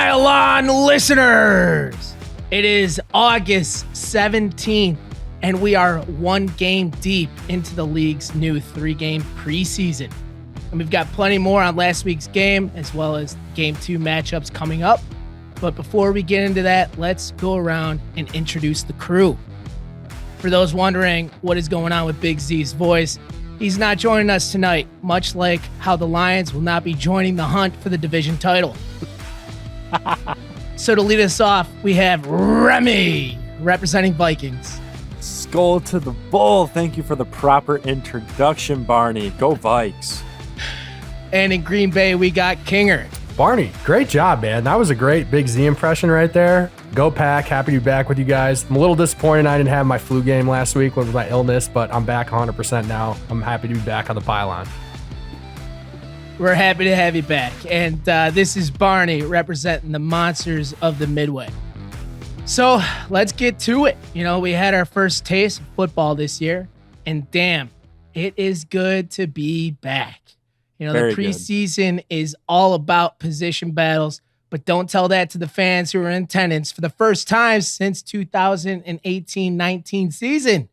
Pylon listeners, it is August 17th, and we are one game deep into the league's new 3-game preseason. And we've got plenty more on last week's game, as well as Game 2 matchups coming up. But before we get into that, let's go around and introduce the crew. For those wondering what is going on with Big Z's voice, he's not joining us tonight, much like how the Lions will not be joining the hunt for the division title. So to lead us off, we have Remy representing Vikings. Skull to the bull. Thank you for the proper introduction, Barney. Go Vikes. And in Green Bay, we got Kinger. Barney, great job, man. That was a great Big Z impression right there. Go Pack. Happy to be back with you guys. I'm a little disappointed I didn't have my flu game last week with my illness, but I'm back 100% now. I'm happy to be back on the pylon. We're happy to have you back. And this is Barney representing the Monsters of the Midway. So let's get to it. You know, we had our first taste of football this year, and damn, it is good to be back. You know, the preseason is all about position battles, but don't tell that to the fans who are in attendance for the first time since 2018-19 season.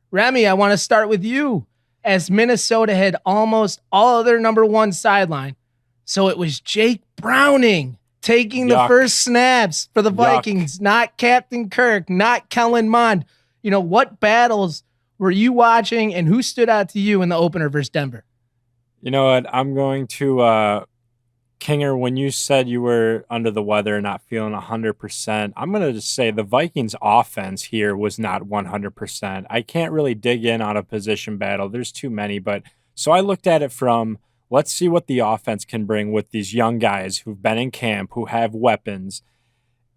Remy, I want to start with you, as Minnesota had almost all of their number one sideline. So it was Jake Browning taking the first snaps for the Vikings, not Captain Kirk, not Kellen Mond. You know, what battles were you watching, and who stood out to you in the opener versus Denver? You know what? I'm going to, Kinger, when you said you were under the weather and not feeling 100%, I'm going to just say the Vikings offense here was not 100%. I can't really dig in on a position battle. There's too many, but so I looked at it from, let's see what the offense can bring with these young guys who've been in camp, who have weapons.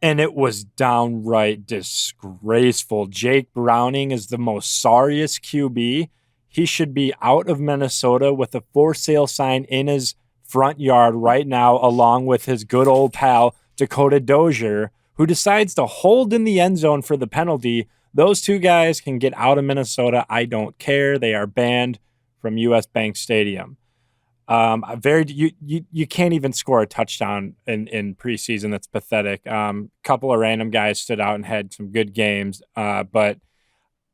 And it was downright disgraceful. Jake Browning is the most sorriest QB. He should be out of Minnesota with a for sale sign in his front yard right now, along with his good old pal, Dakota Dozier, who decides to hold in the end zone for the penalty. Those two guys can get out of Minnesota. I don't care. They are banned from US Bank Stadium. You can't even score a touchdown in preseason. That's pathetic. Couple of random guys stood out and had some good games, but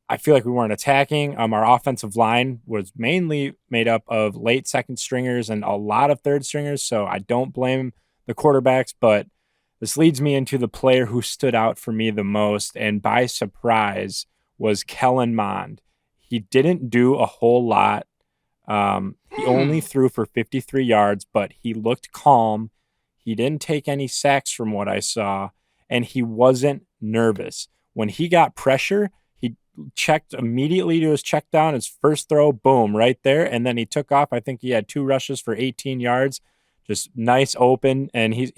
I feel like we weren't attacking. Our offensive line was mainly made up of late second stringers and a lot of third stringers, so I don't blame the quarterbacks, but this leads me into the player who stood out for me the most, and by surprise, was Kellen Mond. He didn't do a whole lot. He only threw for 53 yards, but he looked calm. He didn't take any sacks from what I saw, and he wasn't nervous. When he got pressure, he checked immediately to his check down, his first throw, boom, right there. And then he took off. I think he had 2 rushes for 18 yards, just nice open. And he's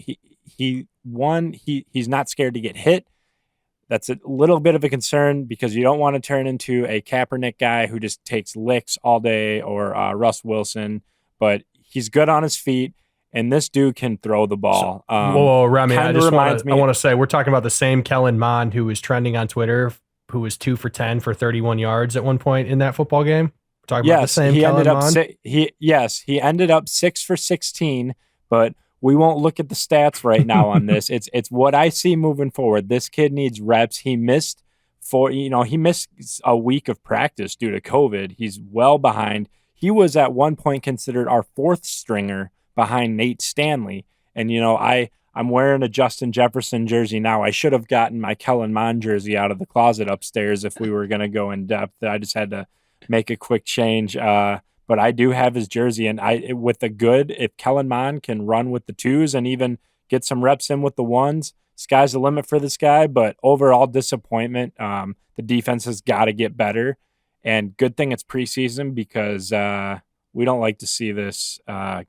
not scared to get hit. That's a little bit of a concern because you don't want to turn into a Kaepernick guy who just takes licks all day, or Russ Wilson, but he's good on his feet. And this dude can throw the ball. Whoa, Remy, I want to say we're talking about the same Kellen Mond who was trending on Twitter, who was 2 for 10 for 31 yards at one point in that football game. We're talking about the same Kellen Mond. He ended up 6 for 16, but we won't look at the stats right now on this. It's what I see moving forward. This kid needs reps. He missed a week of practice due to COVID. He's well behind. He was at one point considered our 4th stringer behind Nate Stanley. And I'm wearing a Justin Jefferson jersey now. I should have gotten my Kellen Mond jersey out of the closet upstairs if we were going to go in depth. I just had to make a quick change. But I do have his jersey, and if Kellen Mond can run with the 2s and even get some reps in with the 1s, sky's the limit for this guy. But overall disappointment. The defense has got to get better, and good thing it's preseason because we don't like to see this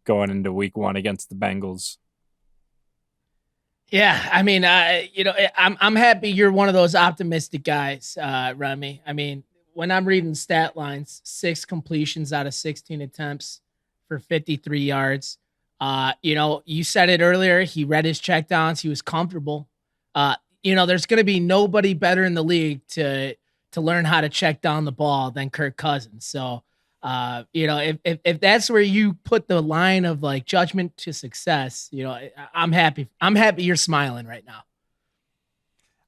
going into week 1 against the Bengals. Yeah, I mean, I'm happy you're one of those optimistic guys, Remy. I mean, when I'm reading stat lines, 6 completions out of 16 attempts for 53 yards. You said it earlier. He read his checkdowns. He was comfortable. There's going to be nobody better in the league to learn how to check down the ball than Kirk Cousins. So If that's where you put the line of like judgment to success, I'm happy. I'm happy you're smiling right now.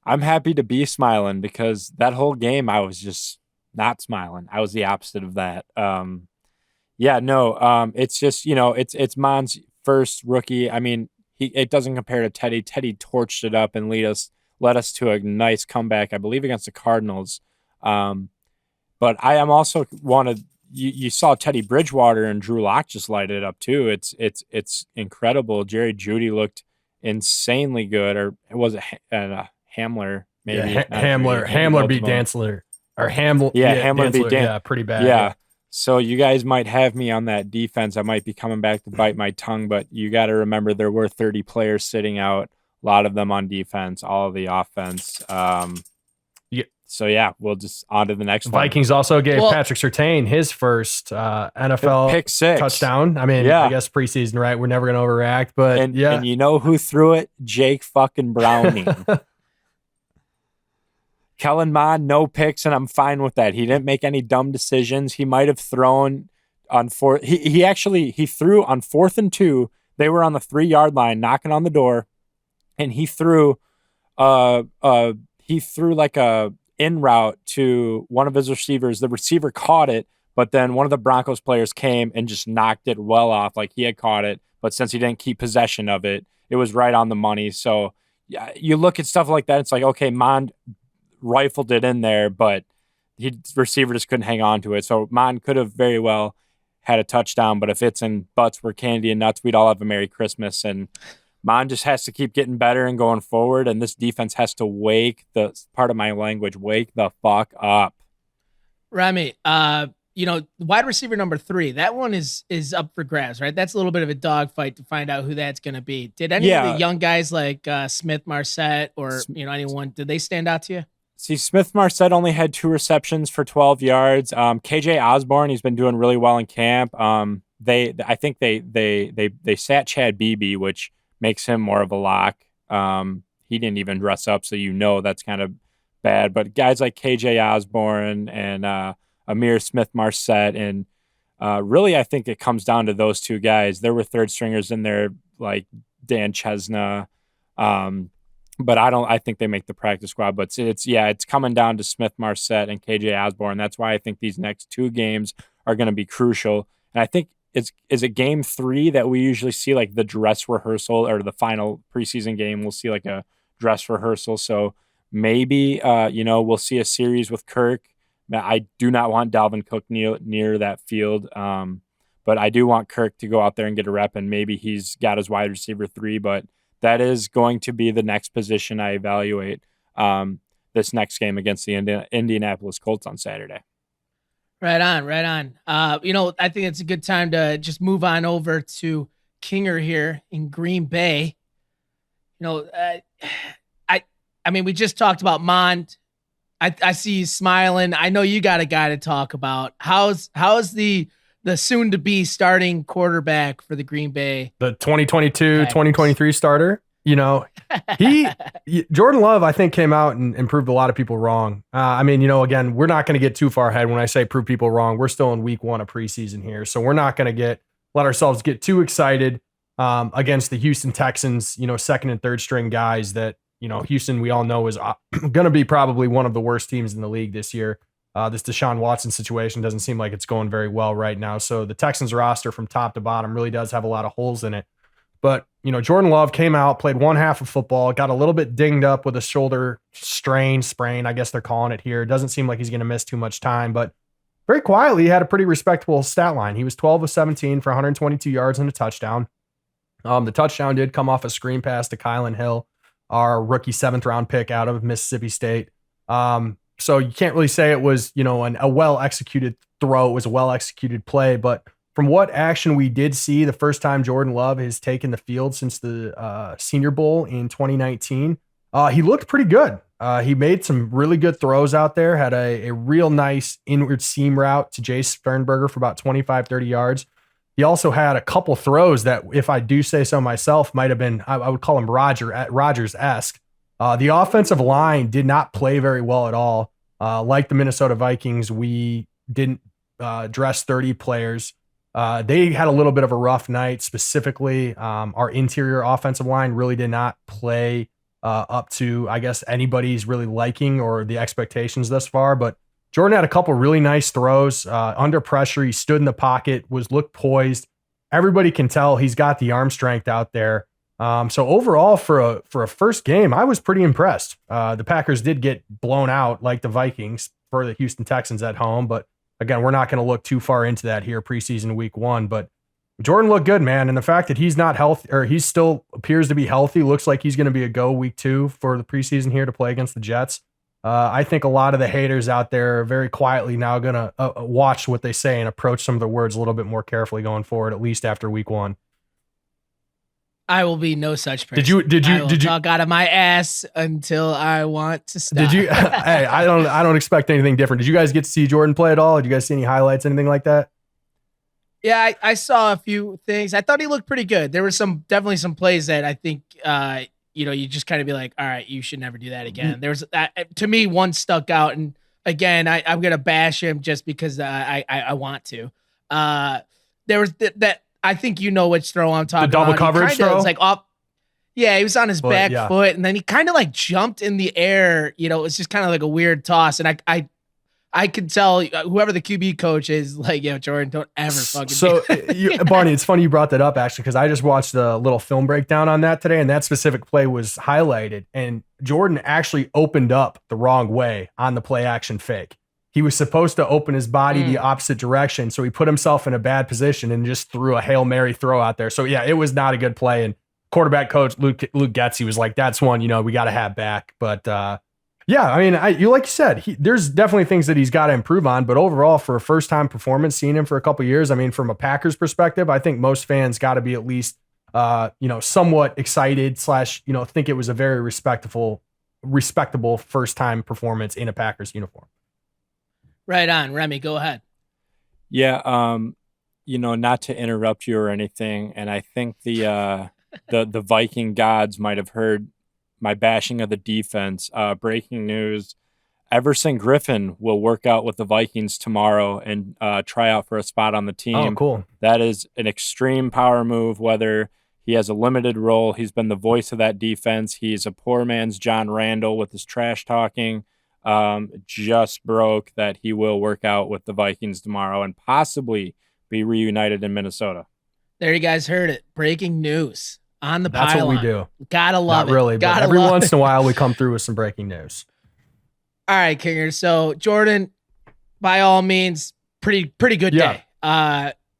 I'm happy to be smiling because that whole game I was just not smiling. I was the opposite of that. It's just, it's Mon's first rookie. I mean, it doesn't compare to Teddy. Teddy torched it up and led us to a nice comeback, I believe, against the Cardinals. But I am also you saw Teddy Bridgewater and Drew Lock just light it up too. It's incredible. Jerry Jeudy looked insanely good, or was it Hamler? Maybe Hamler beat Dantzler, or Hamler. Yeah, Hamler beat Dan. Yeah, pretty bad. Yeah. So you guys might have me on that defense. I might be coming back to bite my tongue, but you got to remember there were 30 players sitting out, a lot of them on defense, all of the offense. So yeah, we'll just on to the next one. Vikings also gave Patrick Surtain his first NFL pick six touchdown. I mean, I guess preseason, right? We're never going to overreact, but and you know who threw it? Jake fucking Browning. Kellen Mond, no picks, and I'm fine with that. He didn't make any dumb decisions. He might have thrown on fourth. He threw on 4th and 2. They were on the 3-yard line, knocking on the door, and he threw like a in route to one of his receivers. The receiver caught it, but then one of the Broncos players came and just knocked it well off, like he had caught it. But since he didn't keep possession of it, it was right on the money. So yeah, you look at stuff like that, it's like, okay, Mond rifled it in there, but the receiver just couldn't hang on to it. So Mond could have very well had a touchdown, but if it's in butts were candy and nuts, we'd all have a Merry Christmas. And Mond just has to keep getting better and going forward, and this defense has to wake the fuck up. Remy, wide receiver number 3, that one is up for grabs, right? That's a little bit of a dogfight to find out who that's going to be. Did any of the young guys like Smith Marset or anyone, did they stand out to you? See, Smith Marset only had 2 receptions for 12 yards. KJ Osborne, he's been doing really well in camp. I think they sat Chad Beebe, which makes him more of a lock. He didn't even dress up, so that's kind of bad. But guys like KJ Osborne and Amir Smith Marset, and really I think it comes down to those 2 guys. There were third stringers in there like Dan Chesna. But I think they make the practice squad. But it's coming down to Smith Marset and KJ Osborne. That's why I think these next 2 games are going to be crucial. And I think is it game 3 that we usually see like the dress rehearsal, or the final preseason game we'll see like a dress rehearsal. So maybe we'll see a series with Kirk. I do not want Dalvin Cook near that field, but I do want Kirk to go out there and get a rep, and maybe he's got his wide receiver 3, but that is going to be the next position I evaluate this next game against the Indianapolis Colts on Saturday. Right on. I think it's a good time to just move on over to Kinger here in Green Bay. We just talked about Mond. I see you smiling. I know you got a guy to talk about. How's the soon-to-be starting quarterback for the Green Bay? The 2022-2023 starter. Jordan Love, I think, came out and proved a lot of people wrong. Again, we're not going to get too far ahead when I say prove people wrong. We're still in week 1 of preseason here, so we're not going to let ourselves get too excited against the Houston Texans, second and third string guys that, Houston, we all know, is going to be probably one of the worst teams in the league this year. This Deshaun Watson situation doesn't seem like it's going very well right now. So the Texans roster from top to bottom really does have a lot of holes in it. But, Jordan Love came out, played 1 half of football, got a little bit dinged up with a shoulder sprain, I guess they're calling it here. It doesn't seem like he's going to miss too much time, but very quietly, he had a pretty respectable stat line. He was 12 of 17 for 122 yards and a touchdown. The touchdown did come off a screen pass to Kylan Hill, our rookie 7th round pick out of Mississippi State. So you can't really say it was, a well-executed throw. It was a well-executed play, but from what action we did see the first time Jordan Love has taken the field since the Senior Bowl in 2019, he looked pretty good. He made some really good throws out there, had a real nice inward seam route to Jay Sternberger for about 25, 30 yards. He also had a couple throws that, if I do say so myself, might have been, I would call him Rodgers-esque. The offensive line did not play very well at all. Like the Minnesota Vikings, we didn't dress 30 players. They had a little bit of a rough night. Specifically, our interior offensive line really did not play up to, I guess, anybody's really liking or the expectations thus far. But Jordan had a couple really nice throws under pressure. He stood in the pocket, looked poised. Everybody can tell he's got the arm strength out there. So overall, for a first game, I was pretty impressed. The Packers did get blown out like the Vikings for the Houston Texans at home, but again, we're not going to look too far into that here preseason week 1. But Jordan looked good, man, and the fact that he's not healthy, or he still appears to be healthy, looks like he's going to be a go week 2 for the preseason here to play against the Jets. I think a lot of the haters out there are very quietly now going to watch what they say and approach some of the words a little bit more carefully going forward, at least after week 1. I will be no such person. Did you talk out of my ass until I want to stop? Did you? Hey, I don't expect anything different. Did you guys get to see Jordan play at all? Did you guys see any highlights, anything like that? Yeah, I saw a few things. I thought he looked pretty good. There were definitely some plays that I think you just kind of be like, all right, you should never do that again. There's to me, one stuck out, and again, I'm gonna bash him just because I want to. There was that. I think you know which throw I'm talking about. The double coverage throw? It's like up. Yeah, he was on his back foot, and then he kind of like jumped in the air. It was just kind of like a weird toss, and I could tell whoever the QB coach is like, Jordan, don't ever fucking do that. Barney, it's funny you brought that up actually, because I just watched a little film breakdown on that today, and that specific play was highlighted, and Jordan actually opened up the wrong way on the play action fake. He was supposed to open his body the opposite direction, so he put himself in a bad position and just threw a Hail Mary throw out there. So yeah, it was not a good play. And quarterback coach Luke Getsy was like, "That's one, we got to have back." But yeah, I mean, like you said, there's definitely things that he's got to improve on. But overall, for a first time performance, seeing him for a couple of years, I mean, from a Packers perspective, I think most fans got to be at least somewhat excited / think it was a very respectable first time performance in a Packers uniform. Right on, Remy, go ahead. Yeah, not to interrupt you or anything, and I think the Viking gods might have heard my bashing of the defense. Breaking news: Everson Griffin will work out with the Vikings tomorrow and try out for a spot on the team. Oh, cool. That is an extreme power move, whether he has a limited role. He's been the voice of that defense. He's a poor man's John Randall with his trash talking. Just broke that he will work out with the Vikings tomorrow and possibly be reunited in Minnesota. There you guys heard it. Breaking news on the pylon. That's what we do. Gotta love it. Not really, but every once in a while we come through with some breaking news. All right, Kinger. So Jordan, by all means, pretty good day.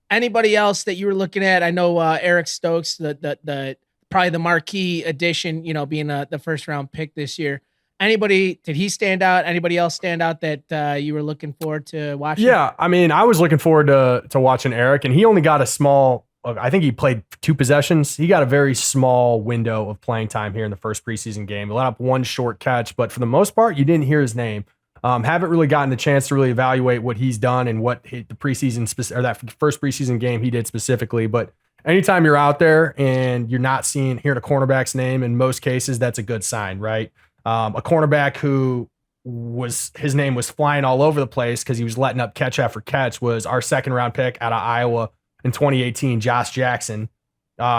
Anybody else that you were looking at? I know Eric Stokes, the probably the marquee addition, being the first round pick this year. Did he stand out? Anybody else stand out that you were looking forward to watching? Yeah, I mean, I was looking forward to watching Eric, and he only got a small, I think he played 2 possessions. He got a very small window of playing time here in the first preseason game. He let up 1 short catch, but for the most part, you didn't hear his name. Haven't really gotten the chance to really evaluate what he's done and what the preseason, or that first preseason game he did specifically. But anytime you're out there and you're not hearing a cornerback's name, in most cases, that's a good sign, right? A cornerback who his name was flying all over the place because he was letting up catch after catch was our 2nd round pick out of Iowa in 2018, Josh Jackson.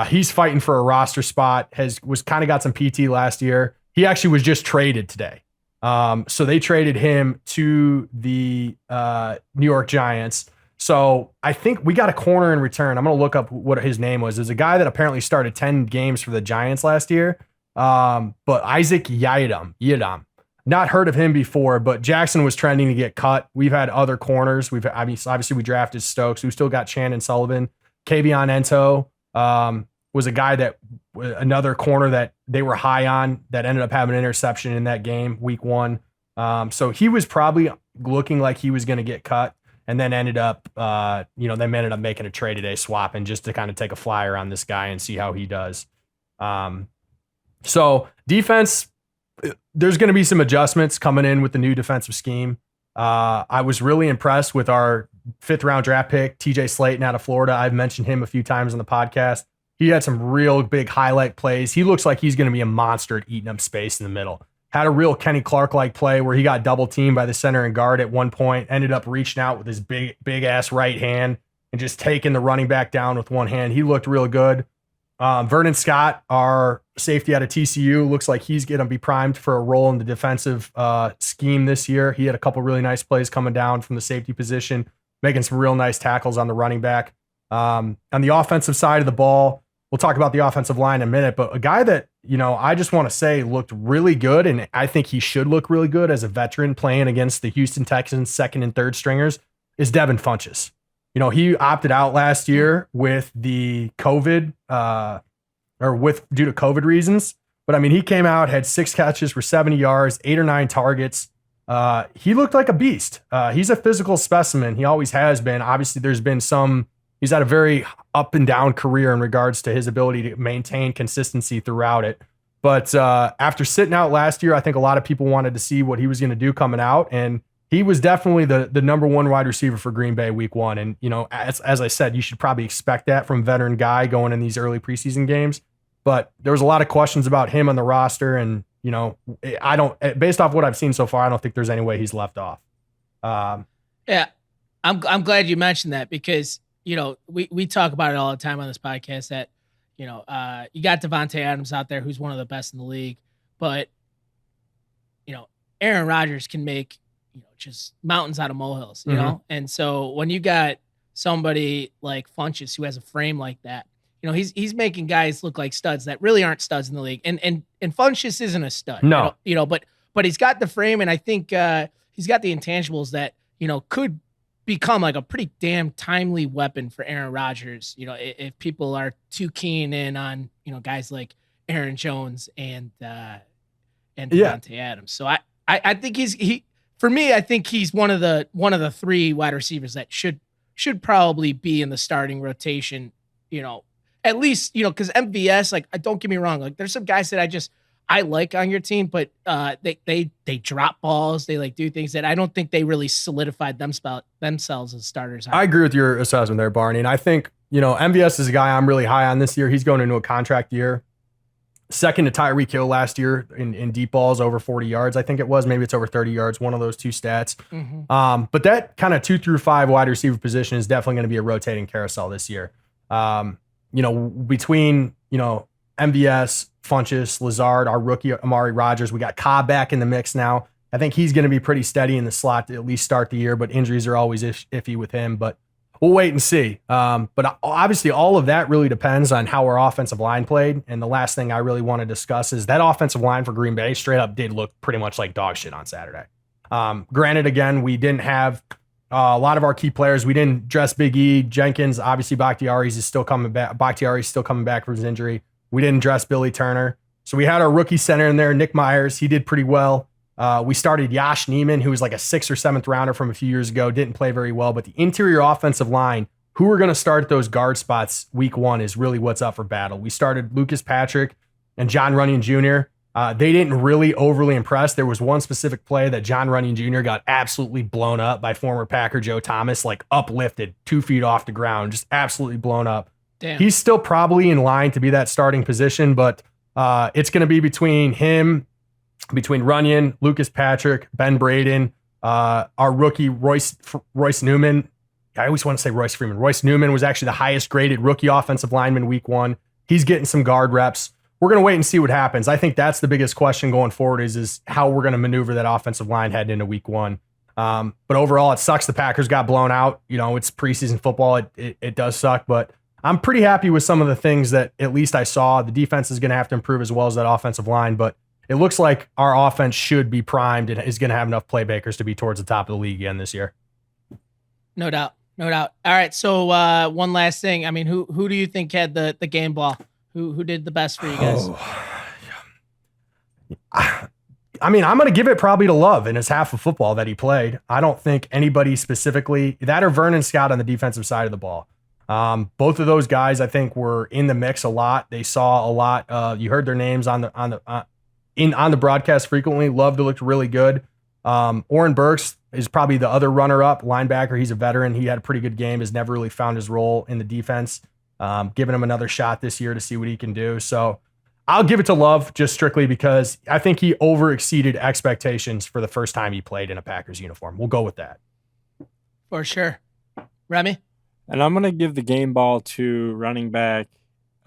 He's fighting for a roster spot, was kind of got some PT last year. He actually was just traded today. So they traded him to the New York Giants. So I think we got a corner in return. I'm going to look up what his name was. There's a guy that apparently started 10 games for the Giants last year. But Isaac Yiadom, not heard of him before, but Jackson was trending to get cut. We've had other corners. Obviously we drafted Stokes. We still got Shannon Sullivan. Kavion Ento, was a guy another corner that they were high on that ended up having an interception in that game, week 1. So he was probably looking like he was going to get cut, and then ended up, making a trade today, swapping just to kind of take a flyer on this guy and see how he does. So defense, there's going to be some adjustments coming in with the new defensive scheme. I was really impressed with our 5th round draft pick, TJ Slayton out of Florida. I've mentioned him a few times on the podcast. He had some real big highlight plays. He looks like he's going to be a monster at eating up space in the middle. Had a real Kenny Clark-like play where he got double teamed by the center and guard at one point, ended up reaching out with his big ass right hand and just taking the running back down with one hand. He looked real good. Vernon Scott, our safety out of TCU, looks like he's going to be primed for a role in the defensive scheme this year. He had a couple really nice plays coming down from the safety position, making some real nice tackles on the running back. On the offensive side of the ball, we'll talk about the offensive line in a minute, but a guy that, I just want to say looked really good, and I think he should look really good as a veteran playing against the Houston Texans second and third stringers, is Devin Funchess. He opted out last year with the COVID due to COVID reasons. But I mean, he came out, had 6 catches for 70 yards, 8 or 9 targets. He looked like a beast. He's a physical specimen. He always has been. Obviously, he's had a very up and down career in regards to his ability to maintain consistency throughout it. But after sitting out last year, I think a lot of people wanted to see what he was going to do coming out. And he was definitely the number 1 wide receiver for Green Bay week 1. And, as I said, you should probably expect that from a veteran guy going in these early preseason games. But there was a lot of questions about him on the roster. And, based off what I've seen so far, I don't think there's any way he's left off. Yeah, I'm glad you mentioned that because, we talk about it all the time on this podcast that, you got Devontae Adams out there who's one of the best in the league, but, Aaron Rodgers can make, just mountains out of molehills, you know? And so when you got somebody like Funchess who has a frame like that, he's making guys look like studs that really aren't studs in the league. And Funchess isn't a stud. No. But he's got the frame, and I think he's got the intangibles that, could become like a pretty damn timely weapon for Aaron Rodgers. If people are too keen in on, guys like Aaron Jones and Devontae Adams. So I think for me, I think he's one of the 3 wide receivers that should probably be in the starting rotation, at least, because MVS, like, don't get me wrong, like there's some guys that I like on your team, but they drop balls, they do things that I don't think they really solidified themselves as starters. I agree with your assessment there, Barney, and I think MVS is a guy I'm really high on this year. He's going into a contract year. Second to Tyreek Hill last year in deep balls, over 40 yards. I think it was. Maybe it's over 30 yards, one of those 2 stats. But that kind of 2 through 5 wide receiver position is definitely going to be a rotating carousel this year. Between, MVS, Funchess, Lazard, our rookie Amari Rodgers, we got Cobb back in the mix now. I think he's going to be pretty steady in the slot to at least start the year, but injuries are always iffy with him. But we'll wait and see. But obviously, all of that really depends on how our offensive line played. And the last thing I really want to discuss is that offensive line for Green Bay straight up did look pretty much like dog shit on Saturday. Granted, again, we didn't have a lot of our key players. We didn't dress Big E. Jenkins, obviously, Bakhtiari's still coming back from his injury. We didn't dress Billy Turner. So we had our rookie center in there, Nick Myers. He did pretty well. We started Yash Neiman, who was like a 6th or 7th rounder from a few years ago. Didn't play very well, but the interior offensive line, who are going to start those guard spots week 1 is really what's up for battle. We started Lucas Patrick and John Runyon Jr. They didn't really overly impress. There was one specific play that John Runyon Jr. got absolutely blown up by former Packer Joe Thomas, like uplifted 2 feet off the ground, just absolutely blown up. Damn. He's still probably in line to be that starting position, but it's going to be between Runyon, Lucas Patrick, Ben Braden, our rookie Royce Newman. I always want to say Royce Freeman. Royce Newman was actually the highest graded rookie offensive lineman week 1. He's getting some guard reps. We're going to wait and see what happens. I think that's the biggest question going forward is how we're going to maneuver that offensive line heading into week 1. But overall, it sucks the Packers got blown out. It's preseason football. It does suck, but I'm pretty happy with some of the things that at least I saw. The defense is going to have to improve as well as that offensive line, but it looks like our offense should be primed and is going to have enough playmakers to be towards the top of the league again this year. No doubt. All right, so one last thing. I mean, who do you think had the game ball? Who did the best for you guys? I mean, I'm going to give it probably to Love in his half of football that he played. I don't think anybody specifically, that or Vernon Scott on the defensive side of the ball. Both of those guys, I think, were in the mix a lot. They saw a lot. You heard their names on the broadcast frequently. Love looked really good. Oren Burks is probably the other runner-up linebacker. He's a veteran. He had a pretty good game. Has never really found his role in the defense. Giving him another shot this year to see what he can do. So I'll give it to Love just strictly because I think he overexceeded expectations for the first time he played in a Packers uniform. We'll go with that. For sure. Remy? And I'm going to give the game ball to running back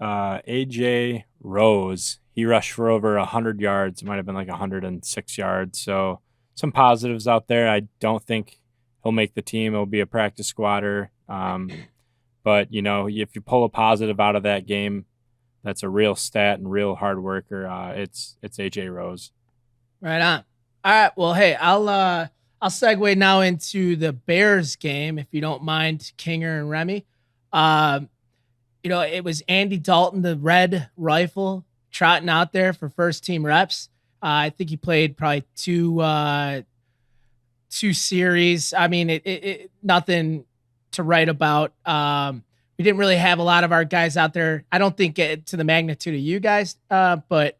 AJ Rose. He rushed for over 100 yards. It might have been like 106 yards. So some positives out there. I don't think he'll make the team. He'll be a practice squatter. But, you know, if you pull a positive out of that game, that's a real stat and real hard worker. It's AJ Rose. Right on. All right. Well, hey, I'll segue now into the Bears game, if you don't mind, Kinger and Remy. You know, it was Andy Dalton, the red rifle, trotting out there for first team reps. I think he played probably two series. I mean, it nothing to write about. We didn't really have a lot of our guys out there. I don't think to the magnitude of you guys, but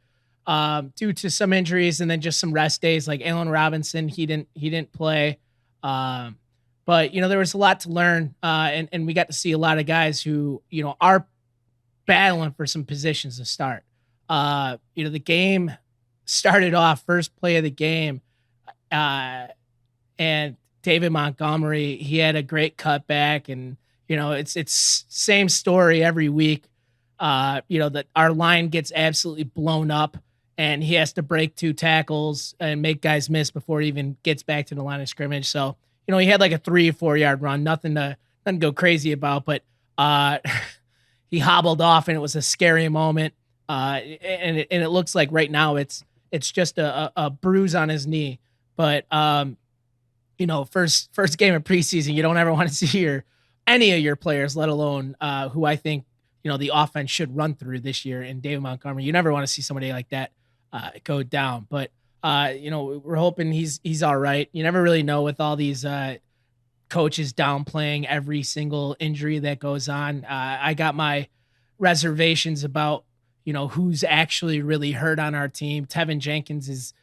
due to some injuries and then just some rest days, like Allen Robinson, he didn't play. But you know, there was a lot to learn, and we got to see a lot of guys who, you know, are battling for some positions to start. You know, the game started off first play of the game, and David Montgomery, he had a great cutback, and you know, it's same story every week. You know, that our line gets absolutely blown up, and he has to break 2 tackles and make guys miss before he even gets back to the line of scrimmage. So, you know, he had like a 3 or 4 yard run, nothing to go crazy about, but he hobbled off, and it was a scary moment. And it looks like right now it's just a bruise on his knee. But you know, first game of preseason, you don't ever want to see any of your players, let alone who I think, you know, the offense should run through this year in David Montgomery. You never want to see somebody like that go down. But you know, we're hoping he's all right. You never really know with all these coaches downplaying every single injury that goes on. I got my reservations about, you know, who's actually really hurt on our team. Teven Jenkins is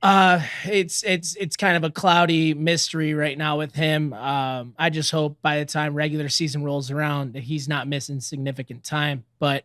it's kind of a cloudy mystery right now with him. I just hope by the time regular season rolls around that he's not missing significant time. But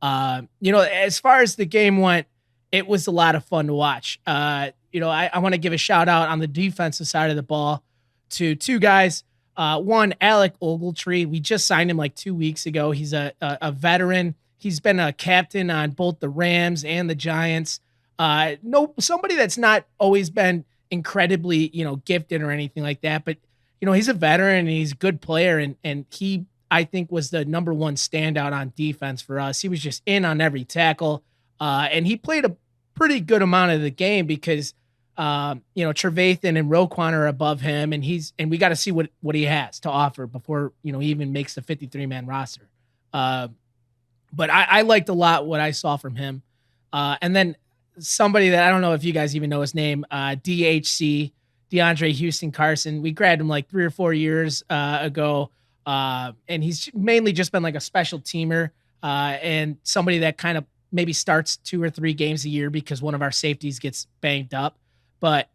you know, as far as the game went, it was a lot of fun to watch. You know, I want to give a shout out on the defensive side of the ball to 2 guys. One, Alec Ogletree. We just signed him like 2 weeks ago. He's a veteran. He's been a captain on both the Rams and the Giants. Somebody that's not always been incredibly, you know, gifted or anything like that, but you know, he's a veteran and he's a good player. And he, I think, was the number 1 standout on defense for us. He was just in on every tackle. And he played a pretty good amount of the game because, you know, Trevathan and Roquan are above him, and we got to see what he has to offer before, you know, he even makes the 53-man roster. But I liked a lot what I saw from him. And then somebody that I don't know if you guys even know his name, DHC, DeAndre Houston Carson. We grabbed him like 3 or 4 years ago. And he's mainly just been like a special teamer and somebody that kind of maybe starts 2 or 3 games a year because one of our safeties gets banged up. But,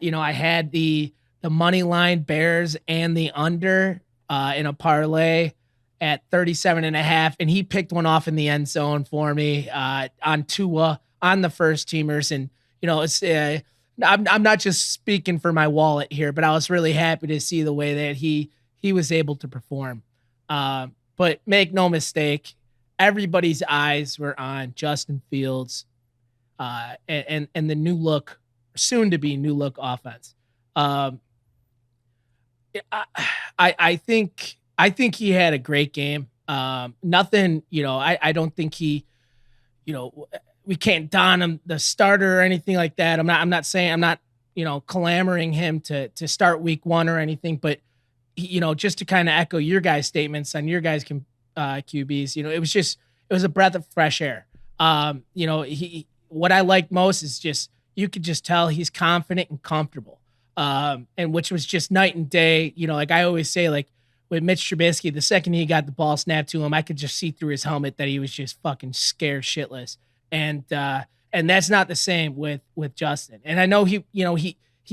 you know, I had the money line Bears and the under in a parlay at 37.5, and he picked one off in the end zone for me on Tua on the first teamers. And, you know, it's I'm not just speaking for my wallet here, but I was really happy to see the way that he was able to perform. But make no mistake, everybody's eyes were on Justin Fields and the new look, soon to be new look offense. I think he had a great game. Nothing, you know, I don't think he, you know, we can't don him the starter or anything like that. I'm not, you know, clamoring him to start week 1 or anything, but you know, just to kind of echo your guys' statements on your guys' QBs, you know, it was a breath of fresh air. You know, what I liked most is just, you could just tell he's confident and comfortable. And which was just night and day. You know, like I always say, like with Mitch Trubisky, the second he got the ball snapped to him, I could just see through his helmet that he was just fucking scared shitless. And that's not the same with Justin. And I know he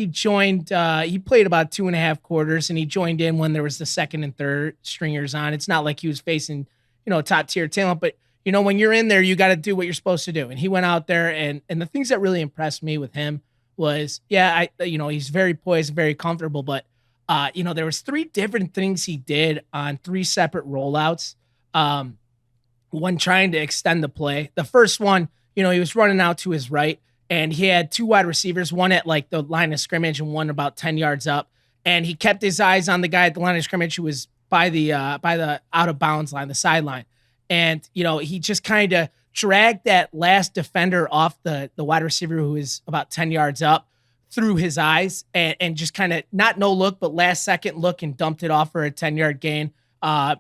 joined, he played about 2.5 quarters, and he joined in when there was the second and third stringers on. It's not like he was facing, you know, top tier talent, but when you're in there, you got to do what you're supposed to do. And he went out there, and the things that really impressed me with him was, he's very poised, very comfortable, but there was 3 different things he did on 3 separate rollouts. One trying to extend the play. The first one, he was running out to his right, and he had 2 wide receivers, one at like the line of scrimmage and one about 10 yards up. And he kept his eyes on the guy at the line of scrimmage who was by the out of bounds line, the sideline. And, he just kind of dragged that last defender off the wide receiver who was about 10 yards up through his eyes and just kind of not no look, but last second look and dumped it off for a 10-yard gain. I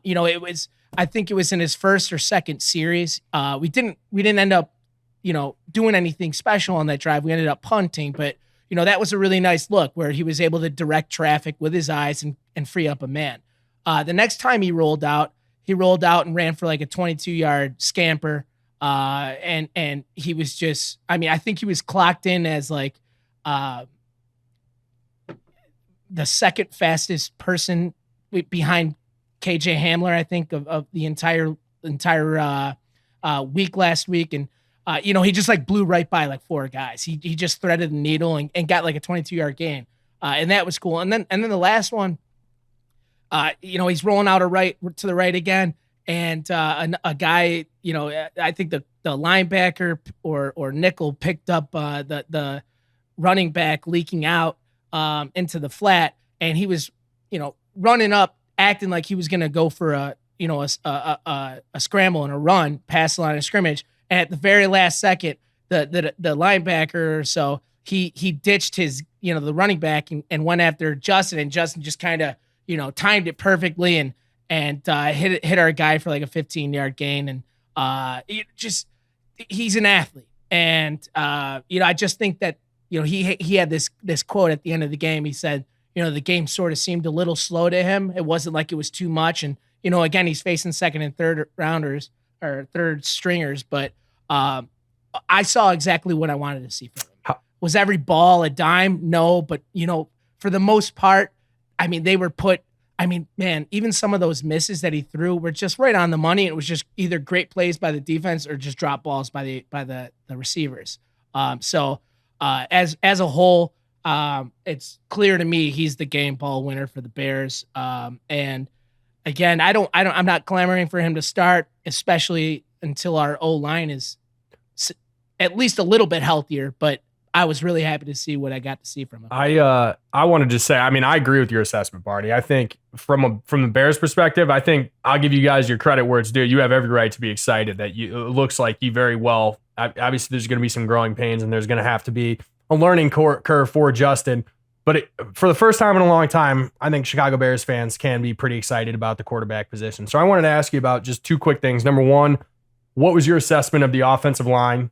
think it was in his first or second series. We didn't end up, doing anything special on that drive. We ended up punting, but that was a really nice look where he was able to direct traffic with his eyes and free up a man. The next time he rolled out and ran for like a 22-yard scamper. And he was just, I think he was clocked in as like the second fastest person behind KJ Hamler, I think, of the entire week last week. And, he just like blew right by like 4 guys. He just threaded the needle and got like a 22-yard gain. And that was cool. And then the last one, he's rolling out to the right again. And a guy, I think the linebacker or nickel picked up the running back leaking out into the flat, and he was, running up, acting like he was going to go for a scramble and a run past the line of scrimmage. And at the very last second, the linebacker or so, he ditched his, the running back and went after Justin, and Justin just kind of, timed it perfectly and hit our guy for like a 15-yard gain. And he's an athlete. And, I just think that, he had this quote at the end of the game. He said, the game sort of seemed a little slow to him. It wasn't like it was too much. And, again, he's facing second and third rounders or third stringers, but I saw exactly what I wanted to see from him. Was every ball a dime? No, but, for the most part, they were put, man, even some of those misses that he threw were just right on the money. It was just either great plays by the defense or just drop balls by the receivers. So as a whole, it's clear to me he's the game ball winner for the Bears. And again, I'm not clamoring for him to start, especially until our O-line is at least a little bit healthier, but I was really happy to see what I got to see from him. I wanted to say, I agree with your assessment, Barney. I think from the Bears perspective, I think I'll give you guys your credit where it's due. You have every right to be excited that it looks like you very well. Obviously, there's going to be some growing pains and there's going to have to be a learning curve for Justin. But for the first time in a long time, I think Chicago Bears fans can be pretty excited about the quarterback position. So I wanted to ask you about just 2 quick things. Number one, what was your assessment of the offensive line?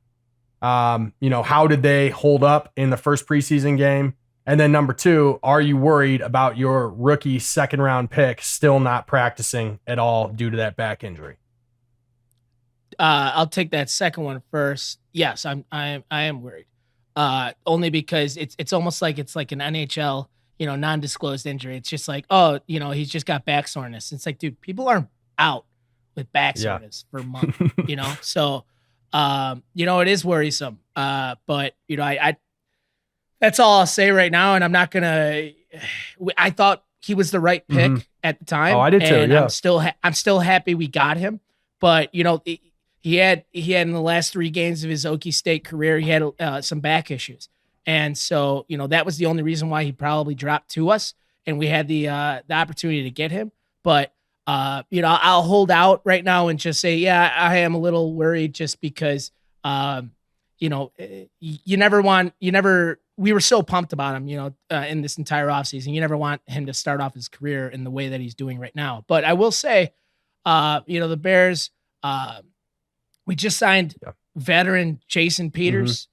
How did they hold up in the first preseason game? And then number 2, are you worried about your rookie 2nd round pick still not practicing at all due to that back injury? I'll take that second one first. Yes, I am worried. Only because it's almost like it's like an NHL, non-disclosed injury. It's just like, he's just got back soreness. It's like, dude, people aren't out with back soreness for a month, So, it is worrisome. But I that's all I'll say right now. And I'm not gonna. I thought he was the right pick at the time. Oh, I did too. And yeah. I'm still happy we got him. But he had in the last 3 games of his Okie State career, he had some back issues, and so that was the only reason why he probably dropped to us, and we had the opportunity to get him. But I'll hold out right now and just say, yeah, I am a little worried just because we were so pumped about him, in this entire offseason. You never want him to start off his career in the way that he's doing right now. But I will say, the Bears. We just signed veteran Jason Peters.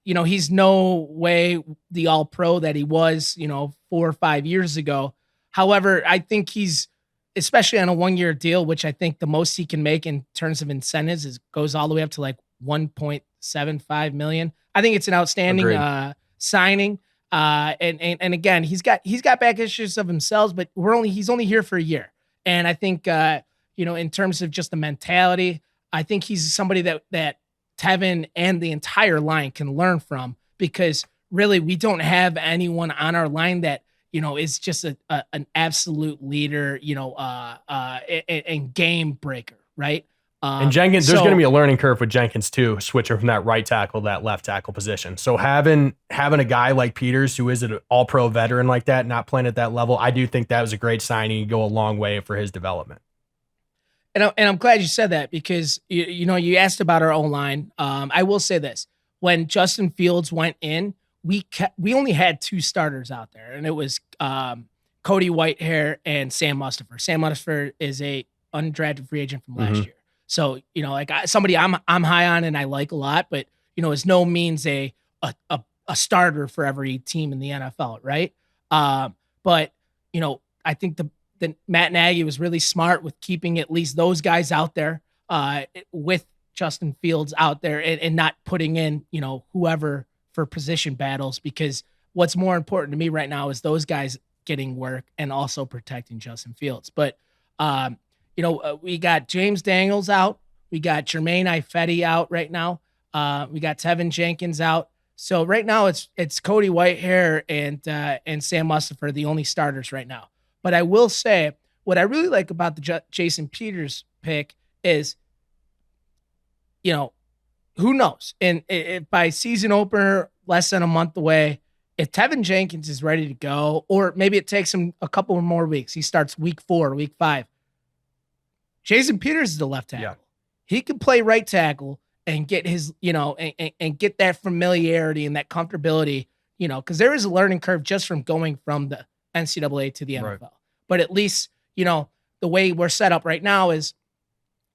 He's no way the all-pro that he was, 4 or 5 years ago. However, I think he's, especially on a 1-year deal, which I think the most he can make in terms of incentives goes all the way up to like $1.75 million. I think it's an outstanding signing. And again, he's got back issues of himself, but he's only here for a year. And I think, in terms of just the mentality, I think he's somebody that Teven and the entire line can learn from, because really we don't have anyone on our line that, is just an absolute leader, and game breaker, right? And Jenkins, there's going to be a learning curve with Jenkins too, switching from that right tackle to that left tackle position. So having a guy like Peters, who is an all-pro veteran like that, not playing at that level, I do think that was a great signing. He'd go a long way for his development. And I'm glad you said that, because you asked about our O-line. I will say this: when Justin Fields went in, we only had 2 starters out there, and it was Cody Whitehair and Sam Mustipher. Sam Mustipher is a undrafted free agent from last year. So, somebody I'm high on and I like a lot, but, is no means a starter for every team in the NFL, right? But, I think the Matt Nagy was really smart with keeping at least those guys out there with Justin Fields out there, and not putting in, whoever for position battles, because what's more important to me right now is those guys getting work and also protecting Justin Fields. But, we got James Daniels out. We got Jermaine Ifedi out right now. We got Teven Jenkins out. So right now it's Cody Whitehair and Sam Mustipher, the only starters right now. But I will say, what I really like about the Jason Peters pick is, who knows? And if by season opener, less than a month away, if Teven Jenkins is ready to go, or maybe it takes him a couple more weeks, he starts week 4, week 5. Jason Peters is the left tackle. Yeah. He can play right tackle and get his, and get that familiarity and that comfortability, because there is a learning curve just from going from the NCAA to the NFL. Right. But at least, the way we're set up right now is,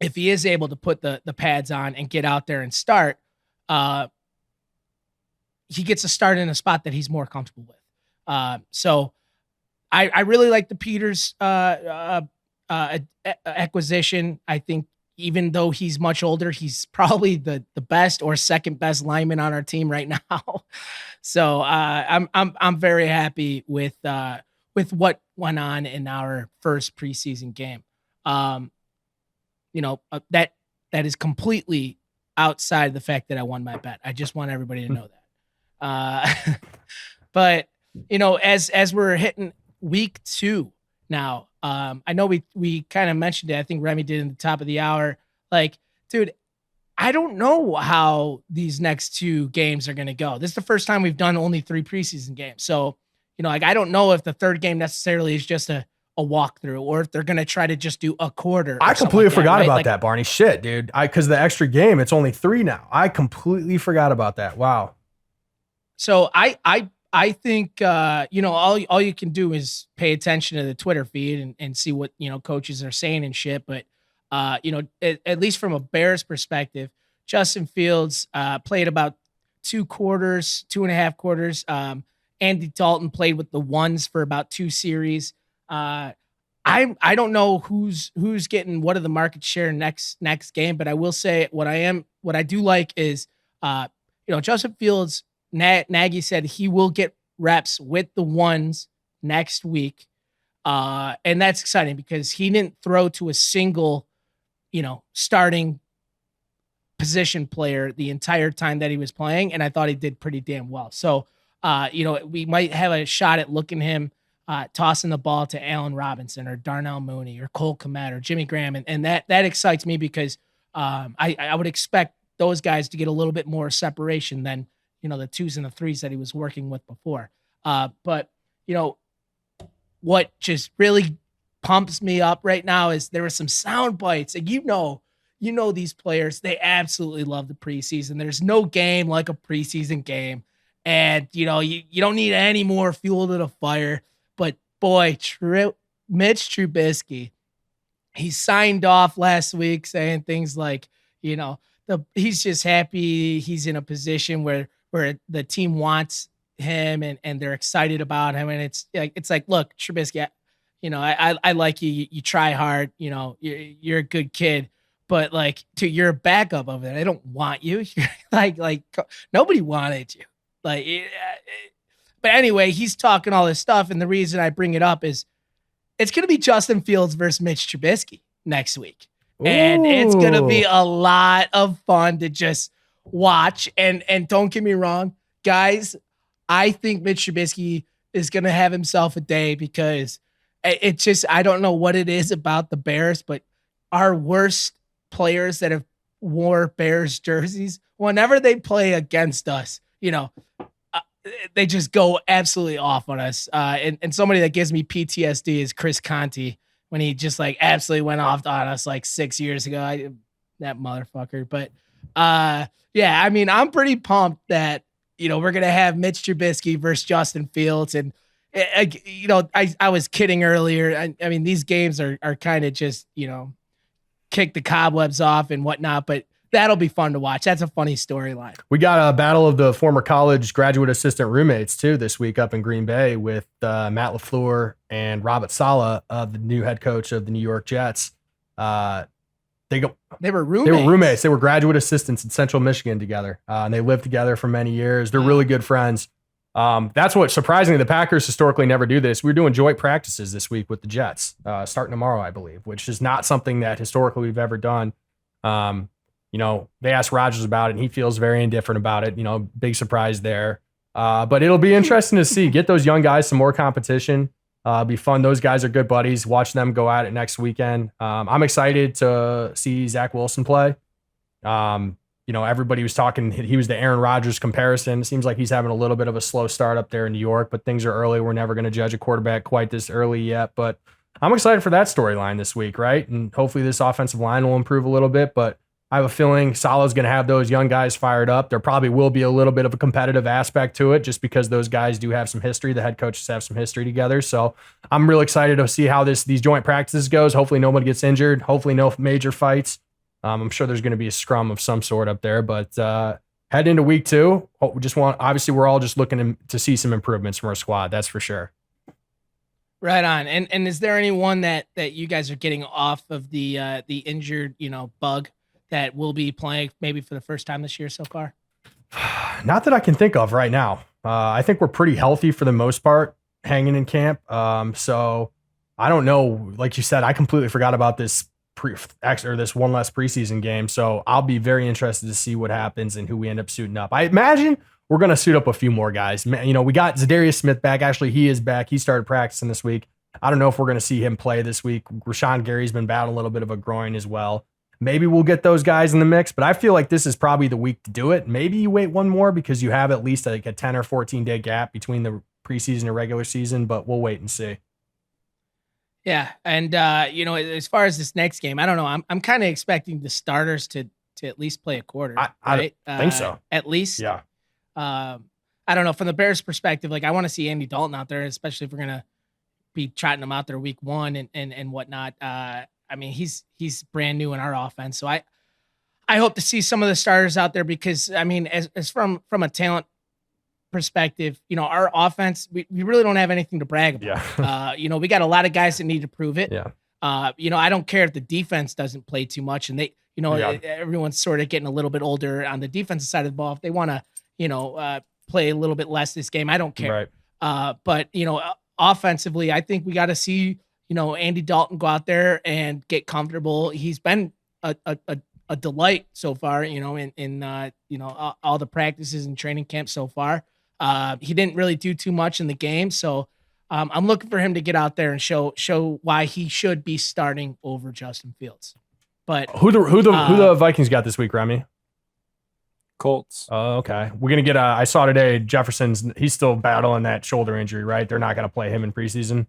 if he is able to put the pads on and get out there and start, he gets a start in a spot that he's more comfortable with. So I really like the Peters acquisition. I think even though he's much older, he's probably the best or second best lineman on our team right now. So I'm very happy with what went on in our first preseason game. That is completely outside the fact that I won my bet. I just want everybody to know that. But as we're hitting week 2 now, I know we kind of mentioned it. I think Remy did in the top of the hour. Like, dude, I don't know how these next 2 games are going to go. This is the first time we've done only 3 preseason games. So, I don't know if the third game necessarily is just a walkthrough, or if they're going to try to just do a quarter. I completely forgot about that, Barney. Shit, dude. Because the extra game, it's only 3 now. I completely forgot about that. Wow. So I think, all you can do is pay attention to the Twitter feed and see what, coaches are saying and shit. But, at least from a Bears perspective, Justin Fields played about 2.5 quarters. Andy Dalton played with the ones for about 2 series. I don't know who's getting what of the market share next game, but I will say what I do like is, Justin Fields, Nagy said he will get reps with the ones next week. And that's exciting because he didn't throw to a single, starting position player the entire time that he was playing. And I thought he did pretty damn well. So, we might have a shot at looking him tossing the ball to Allen Robinson or Darnell Mooney or Cole Kmet or Jimmy Graham. And that excites me because I would expect those guys to get a little bit more separation than, the 2s and the 3s that he was working with before. But what just really pumps me up right now is there were some sound bites. And these players, they absolutely love the preseason. There's no game like a preseason game. And, you don't need any more fuel to the fire. But, boy, Mitch Trubisky, he signed off last week saying things like, he's just happy he's in a position where the team wants him and they're excited about him. And it's like, look, Trubisky, I like you. You try hard. You're a good kid. But, you're a backup over there. They don't want you. Like nobody wanted you. But anyway, he's talking all this stuff, and the reason I bring it up is it's going to be Justin Fields versus Mitch Trubisky next week. And it's going to be Ooh. a lot of fun to just watch. And don't get me wrong, guys, I think Mitch Trubisky is going to have himself a day because it just, I don't know what it is about the Bears, but our worst players that have wore Bears jerseys, whenever they play against us, uh, they just go absolutely off on us. And somebody that gives me PTSD is Chris Conti when he just like absolutely went off on us like 6 years ago. That motherfucker. But yeah, I mean, I'm pretty pumped that, we're going to have Mitch Trubisky versus Justin Fields. And, I was kidding earlier. I mean, these games are kind of just, kick the cobwebs off and whatnot, but that'll be fun to watch. That's a funny storyline. We got a battle of the former college graduate assistant roommates too this week up in Green Bay with Matt LaFleur and Robert Saleh, the new head coach of the New York Jets. They were roommates. They were roommates. They were graduate assistants in Central Michigan together, and they lived together for many years. They're really good friends. That's what, surprisingly, the Packers historically never do this. We're doing joint practices this week with the Jets, starting tomorrow, I believe, which is not something that historically we've ever done. They asked Rodgers about it, and he feels very indifferent about it. Big surprise there. But it'll be interesting to see. Get those young guys some more competition. Be fun. Those guys are good buddies. Watch them go at it next weekend. I'm excited to see Zach Wilson play. Everybody was talking, he was the Aaron Rodgers comparison. It seems like he's having a little bit of a slow start up there in New York, but things are early. We're never going to judge a quarterback quite this early yet, but I'm excited for that storyline this week, right? And hopefully this offensive line will improve a little bit, but I have a feeling Saleh's going to have those young guys fired up. There probably will be a little bit of a competitive aspect to it just because those guys do have some history. The head coaches have some history together. So I'm really excited to see how these joint practices goes. Hopefully nobody gets injured. Hopefully no major fights. I'm sure there's going to be a scrum of some sort up there, but head into week 2. Obviously we're all just looking to see some improvements from our squad. That's for sure. Right on. And is there anyone that you guys are getting off of the injured, bug that will be playing maybe for the first time this year so far? Not that I can think of right now. I think we're pretty healthy for the most part hanging in camp. So I don't know. Like you said, I completely forgot about this this one less preseason game. So I'll be very interested to see what happens and who we end up suiting up. I imagine we're going to suit up a few more guys. We got Zadarius Smith back. Actually, he is back. He started practicing this week. I don't know if we're going to see him play this week. Rashawn Gary's been battling a little bit of a groin as well. Maybe we'll get those guys in the mix, but I feel like this is probably the week to do it. Maybe you wait one more because you have at least like a 10 or 14 day gap between the preseason and regular season, but we'll wait and see. Yeah. And, as far as this next game, I don't know. I'm kind of expecting the starters to at least play a quarter. I think so. At least. Yeah. I don't know. From the Bears perspective, like I want to see Andy Dalton out there, especially if we're going to be trotting him out there week 1 and whatnot. I mean, he's brand new in our offense. So I hope to see some of the starters out there because, I mean, as from a talent perspective, our offense, we really don't have anything to brag about. Yeah. We got a lot of guys that need to prove it. Yeah. I don't care if the defense doesn't play too much and they, everyone's sort of getting a little bit older on the defensive side of the ball. If they want to, play a little bit less this game, I don't care. Right. But offensively, I think we got to see, Andy Dalton go out there and get comfortable. He's been a delight so far, in all the practices and training camps so far. He didn't really do too much in the game. So I'm looking for him to get out there and show why he should be starting over Justin Fields. But who the Vikings got this week, Remy? Colts. Oh, okay. We're going to get I saw today he's still battling that shoulder injury, right? They're not going to play him in preseason.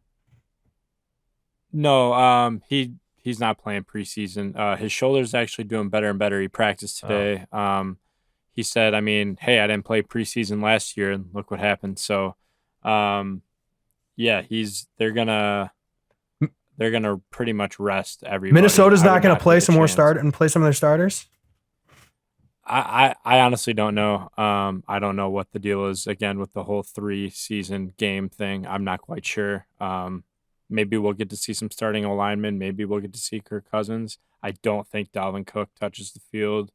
No, he's not playing preseason. His shoulder's actually doing better and better. He practiced today. He said, hey, I didn't play preseason last year and look what happened. So, they're gonna pretty much rest everybody. Minnesota's not going to play some of their starters. I honestly don't know. I don't know what the deal is again with the whole 3-season game thing. I'm not quite sure. Maybe we'll get to see some starting alignment. Maybe we'll get to see Kirk Cousins. I don't think Dalvin Cook touches the field.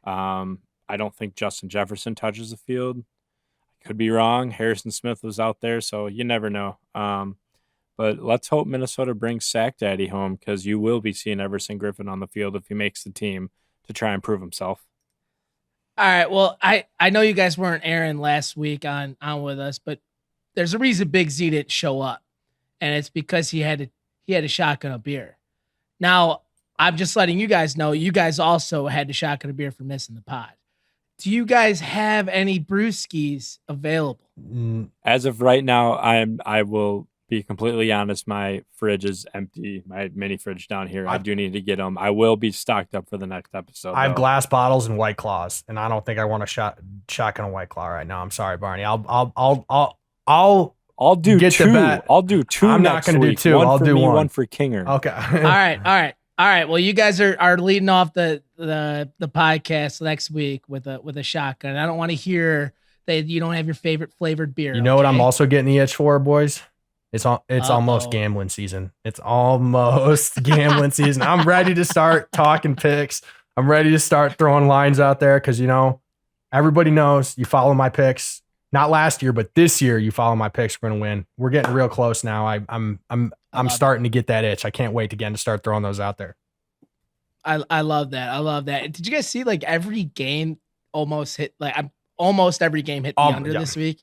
I don't think Justin Jefferson touches the field. I could be wrong. Harrison Smith was out there, so you never know. But But let's hope Minnesota brings Sack Daddy home, because you will be seeing Everson Griffin on the field if he makes the team to try and prove himself. All right. Well, I know you guys weren't airing last week on with us, but there's a reason Big Z didn't show up, and it's because he had a shotgun a beer. Now, I'm just letting you guys know, you guys also had to shotgun a beer for missing the pod. Do you guys have any brewskis available? As of right now, I will be completely honest. My fridge is empty. My mini fridge down here. I do need to get them. I will be stocked up for the next episode. I have glass bottles and White Claws, and I don't think I want to shotgun a White Claw right now. I'm sorry, Barney. I'll do get two. the bet. I'll do two. I'm next not going to do week. two. One I'll for do me, one. one for Kinger. Okay. All right. Well, you guys are leading off the podcast next week with a shotgun. I don't want to hear that you don't have your favorite flavored beer. You know what I'm also getting the itch for, boys? It's almost gambling season. It's almost gambling season. I'm ready to start talking picks. I'm ready to start throwing lines out there because, everybody knows you follow my picks. Not last year, but this year you follow my picks. We're going to win. We're getting real close now. I'm starting to get that itch. I can't wait again to start throwing those out there. I love that. I love that. Did you guys see every game almost hit almost every game hit the under this week?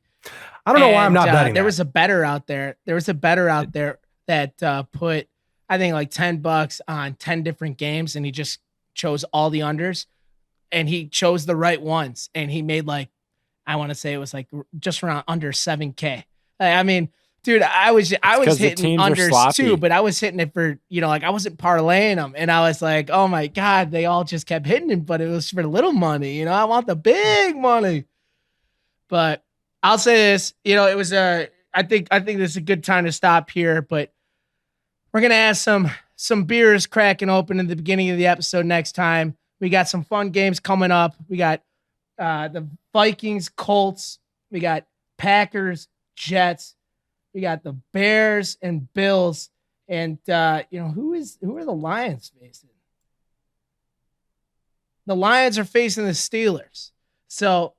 I don't know why I'm not betting. There was a bettor out there. That put I think $10 on 10 different games, and he just chose all the unders, and he chose the right ones, and he made I want to say it was just around under 7K. I mean, dude, I was hitting unders too, but I was hitting it for, I wasn't parlaying them. And I was like, oh my God, they all just kept hitting it, but it was for little money. I want the big money. But I'll say this, it was I think this is a good time to stop here, but we're going to have some beers cracking open in the beginning of the episode next time. We got some fun games coming up. We got the Vikings, Colts. We got Packers, Jets. We got the Bears and Bills. And, who are the Lions facing? The Lions are facing the Steelers. So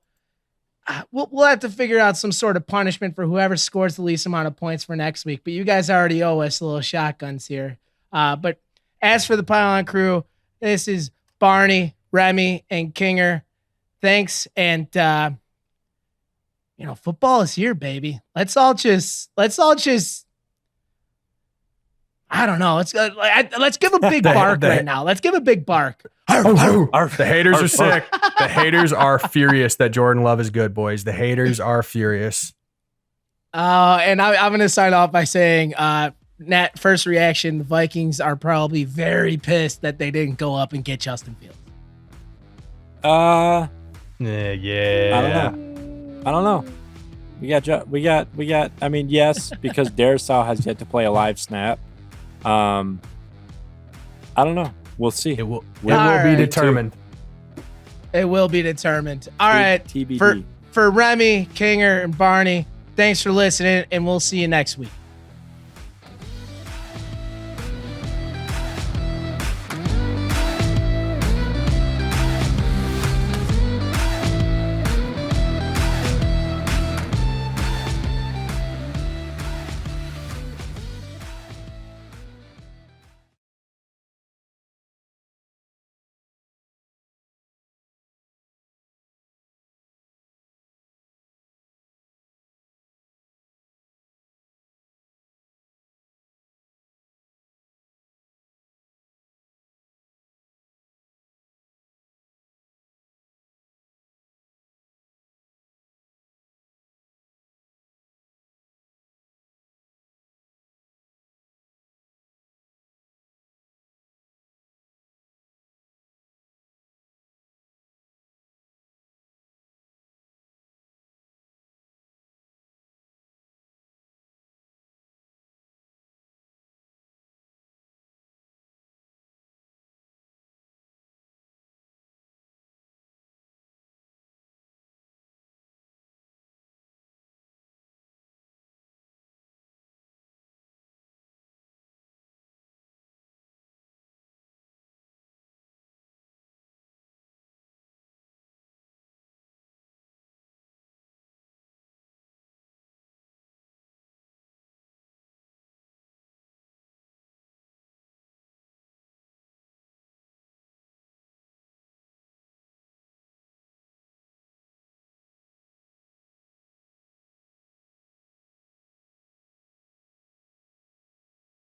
we'll have to figure out some sort of punishment for whoever scores the least amount of points for next week. But you guys already owe us little shotguns here. But as for the Pylon crew, this is Barney, Remy, and Kinger. Thanks. And, football is here, baby. Let's all just, I don't know. Let's give a big bark right now. Let's give a big bark. The haters are sick. The haters are furious that Jordan Love is good, boys. The haters are furious. And I'm going to sign off by saying, Nat, first reaction, the Vikings are probably very pissed that they didn't go up and get Justin Fields. Yeah. I don't know. We got. I mean, yes, because Darisaw has yet to play a live snap. I don't know. We'll see. It will be determined. It will be determined. All right. TBD. For Remy, Kinger, and Barney, thanks for listening, and we'll see you next week.